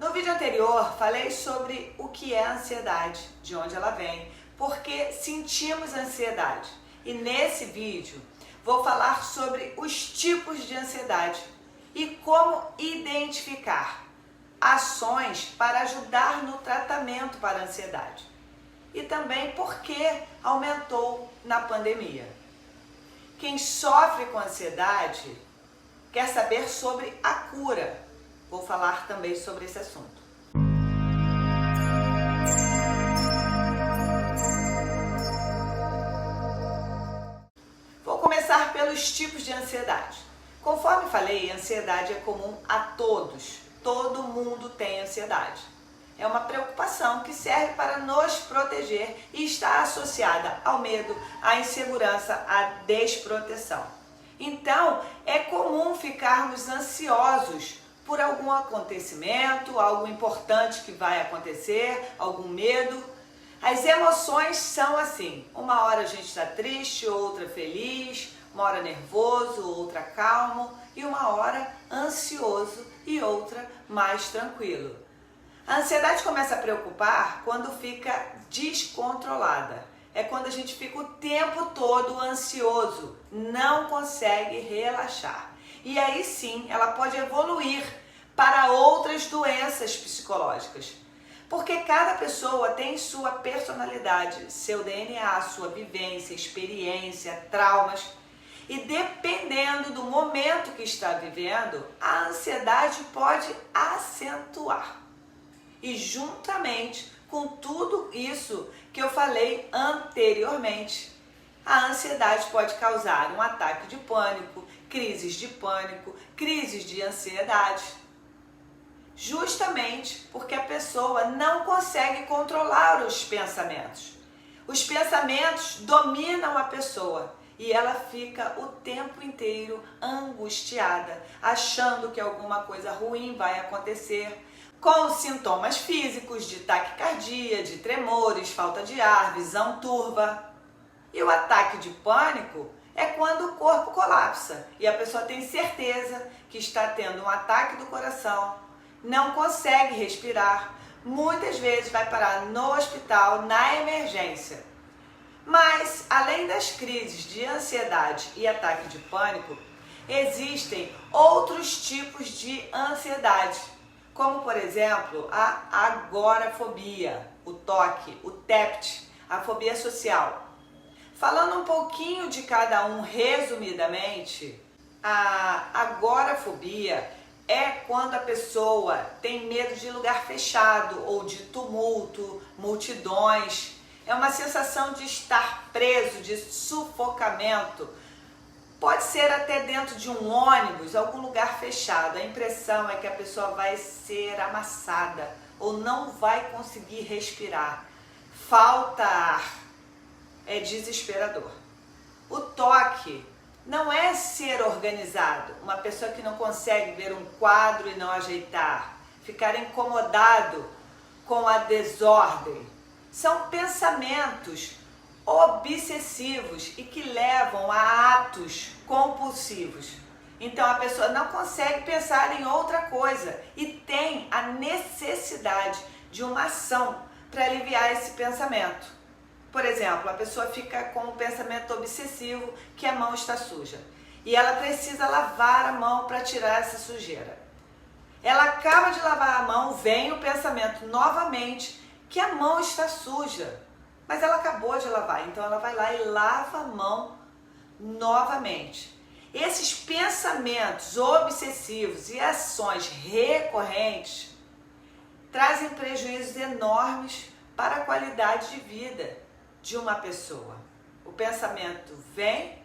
No vídeo anterior, falei sobre o que é a ansiedade, de onde ela vem, porque sentimos ansiedade. E nesse vídeo, vou falar sobre os tipos de ansiedade e como identificar ações para ajudar no tratamento para a ansiedade. E também por que aumentou na pandemia. Quem sofre com ansiedade quer saber sobre a cura. Vou falar também sobre esse assunto. Vou começar pelos tipos de ansiedade. Conforme falei, a ansiedade é comum a todos. Todo mundo tem ansiedade. É uma preocupação que serve para nos proteger e está associada ao medo, à insegurança, à desproteção. Então, é comum ficarmos ansiosos por algum acontecimento, algo importante que vai acontecer, algum medo. As emoções são assim, uma hora a gente está triste, outra feliz, uma hora nervoso, outra calmo e uma hora ansioso e outra mais tranquilo. A ansiedade começa a preocupar quando fica descontrolada. É quando a gente fica o tempo todo ansioso, não consegue relaxar. E aí sim, ela pode evoluir para outras doenças psicológicas. Porque cada pessoa tem sua personalidade, seu DNA, sua vivência, experiência, traumas. E dependendo do momento que está vivendo, a ansiedade pode acentuar. E juntamente com tudo isso que eu falei anteriormente, a ansiedade pode causar um ataque de pânico, crises de ansiedade. Justamente porque a pessoa não consegue controlar os pensamentos. Os pensamentos dominam a pessoa e ela fica o tempo inteiro angustiada, achando que alguma coisa ruim vai acontecer, com sintomas físicos de taquicardia, de tremores, falta de ar, visão turva. E o ataque de pânico é quando o corpo colapsa e a pessoa tem certeza que está tendo um ataque do coração, não consegue respirar, muitas vezes vai parar no hospital, na emergência. Mas, além das crises de ansiedade e ataque de pânico, existem outros tipos de ansiedade, como, por exemplo, a agorafobia, o TOC, o TEPT, a fobia social. Falando um pouquinho de cada um resumidamente, a agorafobia é quando a pessoa tem medo de lugar fechado ou de tumulto, multidões. É uma sensação de estar preso, de sufocamento. Pode ser até dentro de um ônibus, algum lugar fechado. A impressão é que a pessoa vai ser amassada ou não vai conseguir respirar. Falta ar. É desesperador. O TOC não é ser organizado, uma pessoa que não consegue ver um quadro e não ajeitar, ficar incomodado com a desordem. São pensamentos obsessivos e que levam a atos compulsivos. Então a pessoa não consegue pensar em outra coisa e tem a necessidade de uma ação para aliviar esse pensamento. Por exemplo, a pessoa fica com um pensamento obsessivo que a mão está suja e ela precisa lavar a mão para tirar essa sujeira. Ela acaba de lavar a mão, vem o pensamento novamente que a mão está suja, mas ela acabou de lavar, então ela vai lá e lava a mão novamente. Esses pensamentos obsessivos e ações recorrentes trazem prejuízos enormes para a qualidade de vida de uma pessoa. O pensamento vem,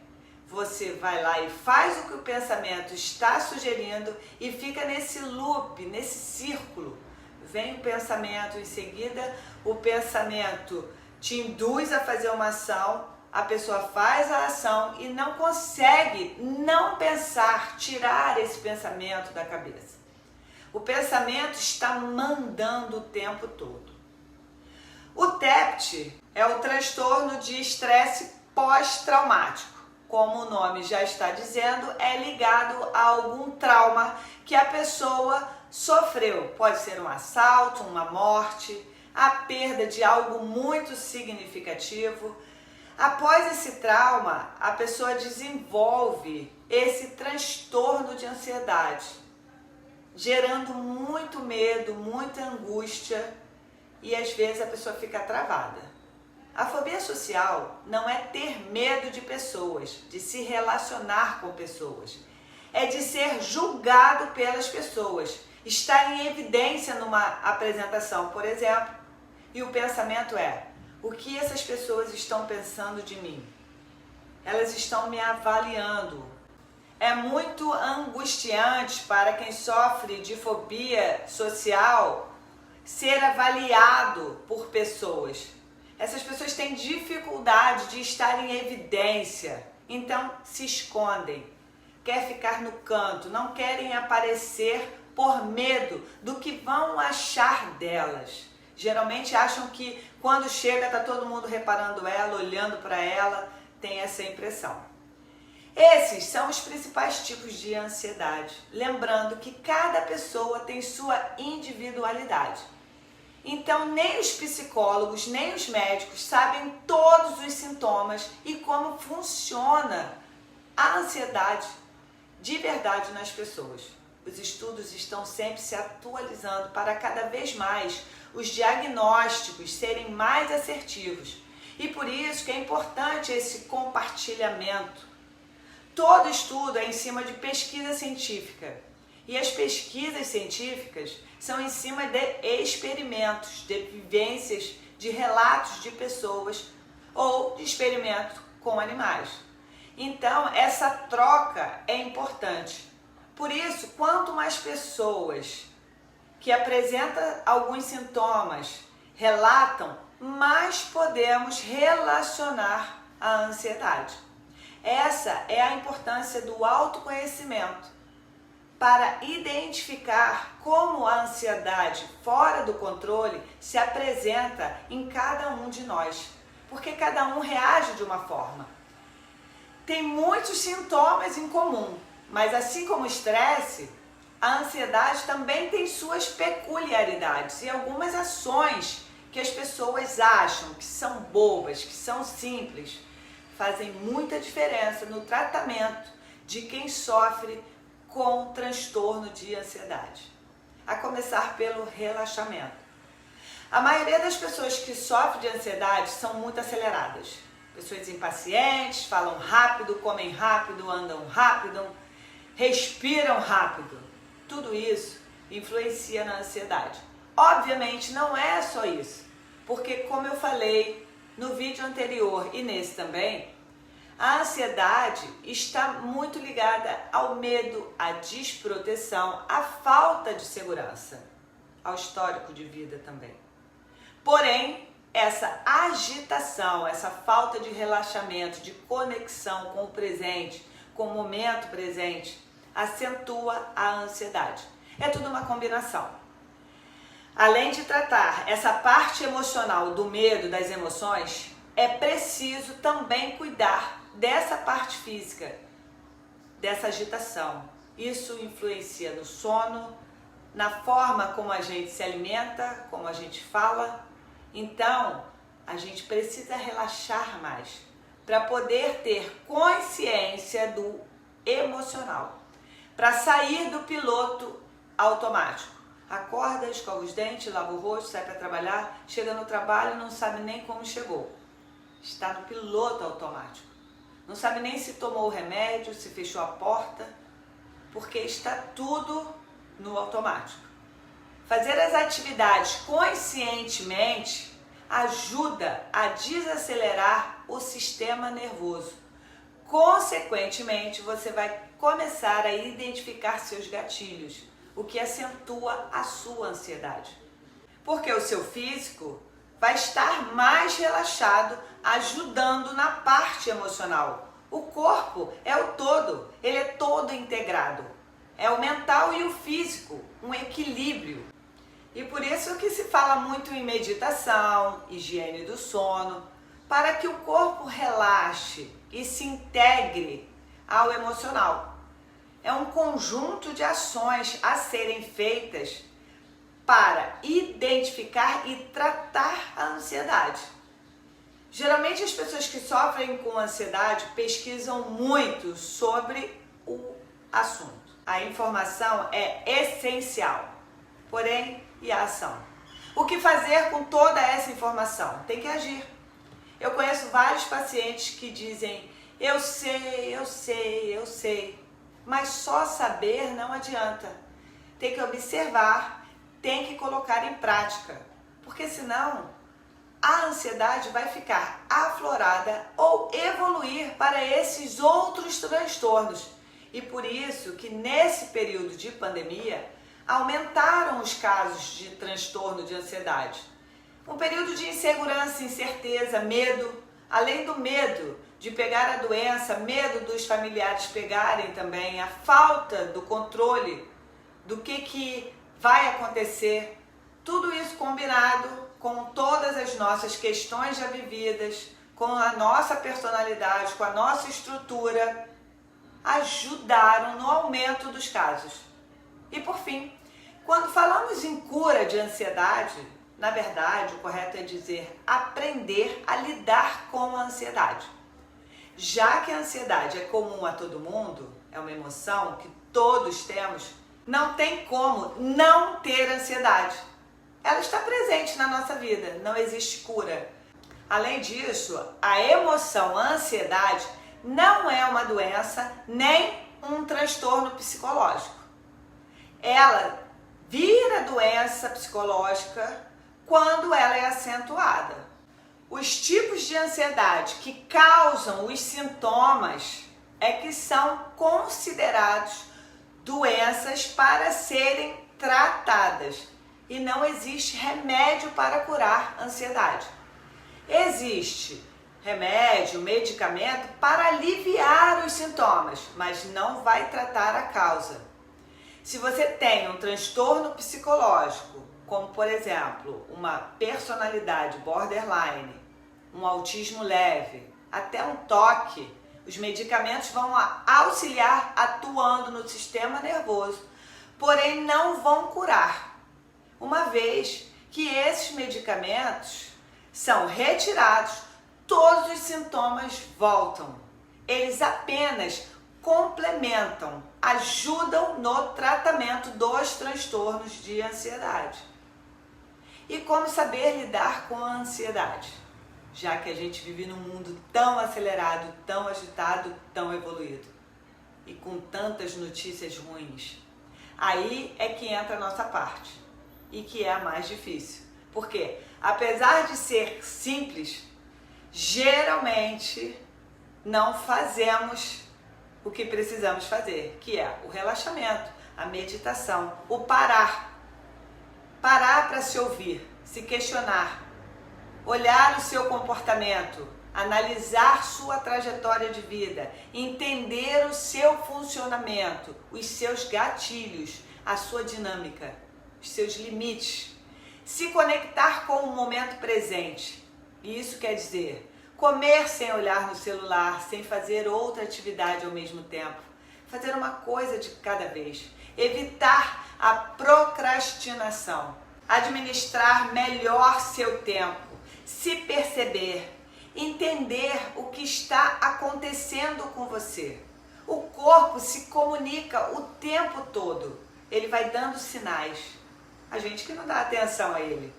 você vai lá e faz o que o pensamento está sugerindo e fica nesse loop, nesse círculo. Vem o pensamento, em seguida o pensamento te induz a fazer uma ação, a pessoa faz a ação e não consegue não pensar, tirar esse pensamento da cabeça. O pensamento está mandando o tempo todo. O TEPT é o transtorno de estresse pós-traumático. Como o nome já está dizendo, é ligado a algum trauma que a pessoa sofreu, pode ser um assalto, uma morte, a perda de algo muito significativo. Após esse trauma, a pessoa desenvolve esse transtorno de ansiedade, gerando muito medo, muita angústia e às vezes a pessoa fica travada. A fobia social não é ter medo de pessoas, de se relacionar com pessoas. É de ser julgado pelas pessoas, estar em evidência numa apresentação, por exemplo, e o pensamento é: o que essas pessoas estão pensando de mim? Elas estão me avaliando. É muito angustiante para quem sofre de fobia social ser avaliado por pessoas. Essas pessoas têm dificuldade de estar em evidência, então se escondem, quer ficar no canto, não querem aparecer por medo do que vão achar delas. Geralmente acham que quando chega está todo mundo reparando ela, olhando para ela, tem essa impressão. Esses são os principais tipos de ansiedade, lembrando que cada pessoa tem sua individualidade. Então, nem os psicólogos, nem os médicos sabem todos os sintomas e como funciona a ansiedade de verdade nas pessoas. Os estudos estão sempre se atualizando para cada vez mais os diagnósticos serem mais assertivos. E por isso que é importante esse compartilhamento. Todo estudo é em cima de pesquisa científica. E as pesquisas científicas são em cima de experimentos, de vivências, de relatos de pessoas ou de experimento com animais. Então, essa troca é importante. Por isso, quanto mais pessoas que apresentam alguns sintomas relatam, mais podemos relacionar a ansiedade. Essa é a importância do autoconhecimento para identificar como a ansiedade fora do controle se apresenta em cada um de nós, porque cada um reage de uma forma. Tem muitos sintomas em comum, mas assim como o estresse, a ansiedade também tem suas peculiaridades e algumas ações que as pessoas acham que são bobas, que são simples, fazem muita diferença no tratamento de quem sofre com transtorno de ansiedade. A começar pelo relaxamento. A maioria das pessoas que sofrem de ansiedade são muito aceleradas. Pessoas impacientes, falam rápido, comem rápido, andam rápido, respiram rápido. Tudo isso influencia na ansiedade. Obviamente não é só isso, porque como eu falei no vídeo anterior e nesse também, a ansiedade está muito ligada ao medo, à desproteção, à falta de segurança, ao histórico de vida também. Porém, essa agitação, essa falta de relaxamento, de conexão com o presente, com o momento presente, acentua a ansiedade. É tudo uma combinação. Além de tratar essa parte emocional do medo, das emoções, é preciso também cuidar dessa parte física, dessa agitação. Isso influencia no sono, na forma como a gente se alimenta, como a gente fala. Então, a gente precisa relaxar mais para poder ter consciência do emocional, para sair do piloto automático. Acorda, escova os dentes, lava o rosto, sai para trabalhar, chega no trabalho e não sabe nem como chegou. Está no piloto automático. Não sabe nem se tomou o remédio, se fechou a porta, porque está tudo no automático. Fazer as atividades conscientemente ajuda a desacelerar o sistema nervoso. Consequentemente, você vai começar a identificar seus gatilhos, o que acentua a sua ansiedade. Porque o seu físico vai estar mais relaxado, ajudando na parte emocional. O corpo é o todo, ele é todo integrado. É o mental e o físico, um equilíbrio. E por isso que se fala muito em meditação, higiene do sono, para que o corpo relaxe e se integre ao emocional. é um conjunto de ações a serem feitas para identificar e tratar a ansiedade. Geralmente as pessoas que sofrem com ansiedade pesquisam muito sobre o assunto. A informação é essencial, porém, e a ação? O que fazer com toda essa informação? Tem que agir. Eu conheço vários pacientes que dizem, eu sei, mas só saber não adianta. Tem que observar, tem que colocar em prática, porque senão a ansiedade vai ficar aflorada ou evoluir para esses outros transtornos. E por isso que nesse período de pandemia, aumentaram os casos de transtorno de ansiedade. Um período de insegurança, incerteza, medo, além do medo de pegar a doença, medo dos familiares pegarem também, a falta do controle do que vai acontecer, tudo isso combinado com todas as nossas questões já vividas, com a nossa personalidade, com a nossa estrutura, ajudaram no aumento dos casos. E por fim, quando falamos em cura de ansiedade, na verdade, o correto é dizer aprender a lidar com a ansiedade. Já que a ansiedade é comum a todo mundo, é uma emoção que todos temos, não tem como não ter ansiedade. Ela está presente na nossa vida, não existe cura. Além disso, a emoção, a ansiedade, não é uma doença nem um transtorno psicológico. Ela vira doença psicológica quando ela é acentuada. Os tipos de ansiedade que causam os sintomas é que são considerados doenças para serem tratadas e não existe remédio para curar a ansiedade. Existe remédio, medicamento para aliviar os sintomas, mas não vai tratar a causa. Se você tem um transtorno psicológico, como por exemplo, uma personalidade borderline, um autismo leve, até um toque, os medicamentos vão auxiliar atuando no sistema nervoso, porém não vão curar, uma vez que esses medicamentos são retirados, todos os sintomas voltam. Eles apenas complementam, ajudam no tratamento dos transtornos de ansiedade. E como saber lidar com a ansiedade? Já que a gente vive num mundo tão acelerado, tão agitado, tão evoluído e com tantas notícias ruins. Aí é que entra a nossa parte e que é a mais difícil. Porque, apesar de ser simples, geralmente não fazemos o que precisamos fazer, que é o relaxamento, a meditação, o parar. Parar para se ouvir, se questionar, olhar o seu comportamento, analisar sua trajetória de vida, entender o seu funcionamento, os seus gatilhos, a sua dinâmica, os seus limites, se conectar com o momento presente. E isso quer dizer comer sem olhar no celular, sem fazer outra atividade ao mesmo tempo, fazer uma coisa de cada vez, evitar a procrastinação, administrar melhor seu tempo, se perceber, entender o que está acontecendo com você. O corpo se comunica o tempo todo, ele vai dando sinais, a gente que não dá atenção a ele.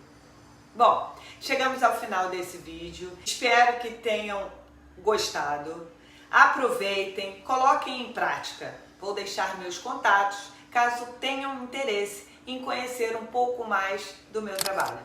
Bom, chegamos ao final desse vídeo, espero que tenham gostado, aproveitem, coloquem em prática. Vou deixar meus contatos caso tenham interesse em conhecer um pouco mais do meu trabalho.